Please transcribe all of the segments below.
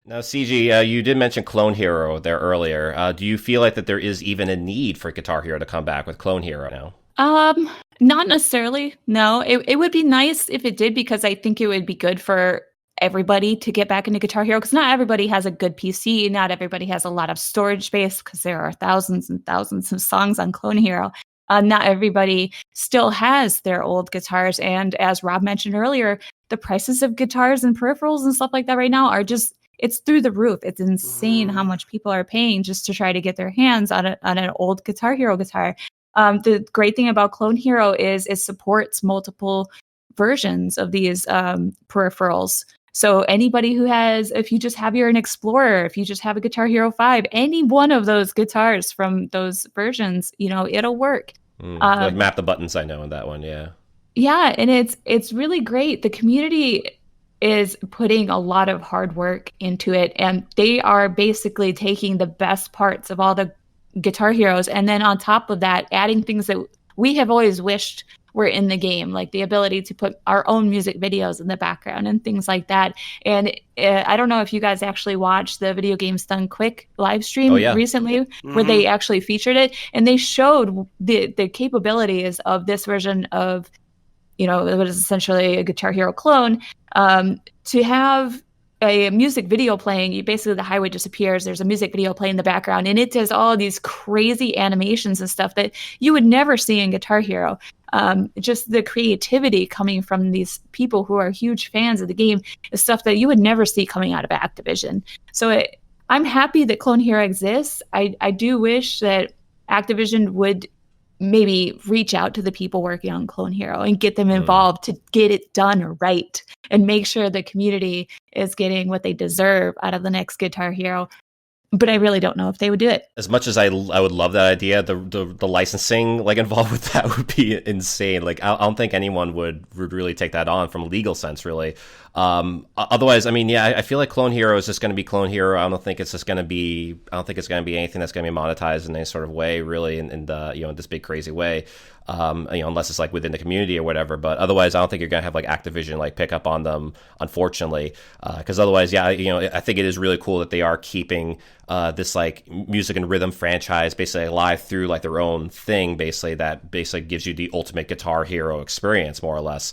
Now, CG, you did mention Clone Hero there earlier. Do you feel like that there is even a need for Guitar Hero to come back with Clone Hero now? Um, Not necessarily. No, it would be nice if it did because I think it would be good for everybody to get back into Guitar Hero because not everybody has a good PC. Not everybody has a lot of storage space because there are thousands and thousands of songs on Clone Hero. Not everybody still has their old guitars. And as Rob mentioned earlier, the prices of guitars and peripherals and stuff like that right now are just it's through the roof. It's insane how Mhm. much people are paying just to try to get their hands on an old Guitar Hero guitar. The great thing about Clone Hero is it supports multiple versions of these peripherals. So anybody who has, if you just have your an Explorer, if you just have a Guitar Hero 5, any one of those guitars from those versions, it'll work. Like Um, map the buttons, I know in that one. Yeah. yeah, and it's really great. The community is putting a lot of hard work into it, and they are basically taking the best parts of all the Guitar Heroes, and then on top of that, adding things that we have always wished were in the game, like the ability to put our own music videos in the background and things like that. And I don't know if you guys actually watched the Video Games Done Quick live Oh stream yeah. recently, where Mhm. they actually featured it, and they showed the capabilities of this version of what is essentially a Guitar Hero clone, to have a music video playing. You basically the highway disappears. There's a music video playing in the background, and it does all these crazy animations and stuff that you would never see in Guitar Hero. Just the creativity coming from these people who are huge fans of the game is stuff that you would never see coming out of Activision. So I'm happy that Clone Hero exists. I do wish that Activision would maybe reach out to the people working on Clone Hero and get them Mm. involved to get it done right and make sure the community is getting what they deserve out of the next Guitar Hero. But I really don't know if they would do it. As much as I would love that idea, the licensing like involved with that would be insane. Like I don't think anyone would really take that on from a legal sense, really. Otherwise, I mean, yeah, I feel like Clone Hero is just going to be Clone Hero. I don't think it's just going to be. I don't think it's going to be anything that's going to be monetized in any sort of way, really, in the in this big crazy way. Unless it's like within the community or whatever. But otherwise, I don't think you're gonna have like Activision like pick up on them, unfortunately. Because otherwise, yeah, I think it is really cool that they are keeping this like music and rhythm franchise basically alive through like their own thing, basically that basically gives you the ultimate Guitar Hero experience, more or less.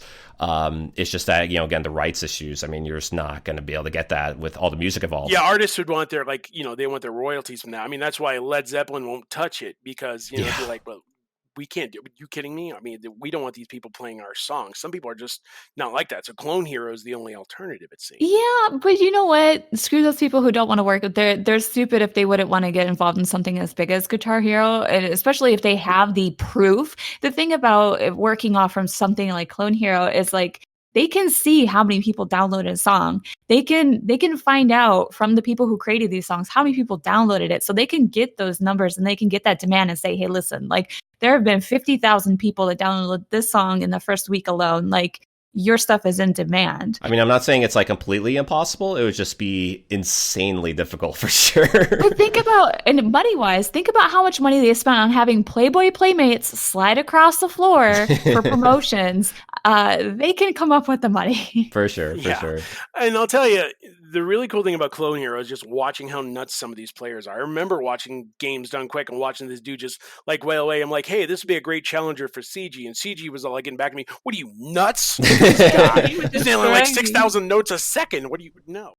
It's just that again the rights issues. I mean, you're just not going to be able to get that with all the music involved. Yeah, artists would want their they want their royalties from that. I mean, that's why Led Zeppelin won't touch it because they'd be like, well, we can't do it. Are you kidding me? I mean, we don't want these people playing our songs. Some people are just not like that. So Clone Hero is the only alternative, it seems. Yeah, but you know what? Screw those people who don't want to work. They're stupid if they wouldn't want to get involved in something as big as Guitar Hero, and especially if they have the proof. The thing about working off from something like Clone Hero is like they can see how many people downloaded a song. They can find out from the people who created these songs how many people downloaded it, so they can get those numbers and they can get that demand and say, "Hey, listen, like there have been 50,000 people that downloaded this song in the first week alone. Like your stuff is in demand." I mean, I'm not saying it's like completely impossible. It would just be insanely difficult for sure. But think about, and money wise, think about how much money they spent on having Playboy Playmates slide across the floor for promotions. They can come up with the money. For sure, for Yeah. sure. And I'll tell you, the really cool thing about Clone Hero is just watching how nuts some of these players are. I remember watching Games Done Quick and watching this dude just like wail away. I'm like, hey, this would be a great challenger for Ciji. And Ciji was all like getting back at me. What are you, nuts? Look at this guy. He was He's nailing like destroying me. 6,000 notes a second. What do you know?